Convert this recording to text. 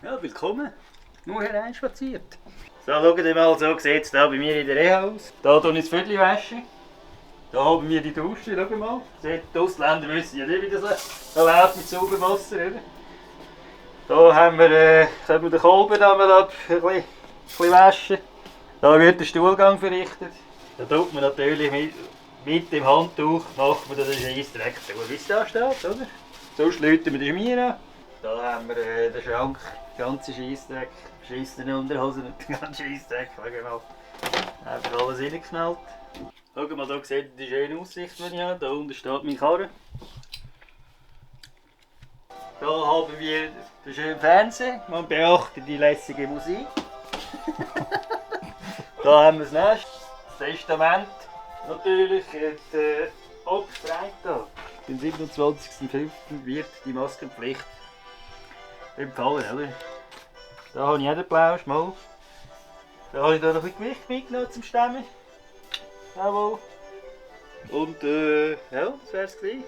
Ja, willkommen. Nur hereinspaziert. So, schaut mal, so sieht es hier bei mir in der Reha aus. Hier tue ich das Viertel waschen. Hier haben wir die Dusche, schau mal. Seht, die Ausländer wissen ja nicht, wie das läuft mit sauberem Wasser. Oder? Hier haben wir, können wir den Kolben ein bisschen waschen. Hier wird der Stuhlgang verrichtet. Da tut man natürlich mit dem Handtuch macht man den Scheissdreck durch, wie es da steht, oder? Sonst läuten wir den Schmier an. Da haben wir den Schrank, den ganzen Scheissdreck, beschissene Unterhosen und den ganzen Scheissdreck. Schau mal, einfach alles reingeknallt. Schau mal, hier seht ihr die schöne Aussicht, die ich habe. Da unten steht mein Karren. Da haben wir den schönen Fernseher. Man beachte die lässige Musik. Da haben wir das Nest, das Testament. Natürlich, ab Freitag, am 27.05. wird die Maskenpflicht empfohlen, oder? Da habe ich auch den Plausch, mal. Da habe ich da noch ein bisschen Gewicht mitgenommen zum Stemmen. Jawohl. Und ja, das wär's gewesen.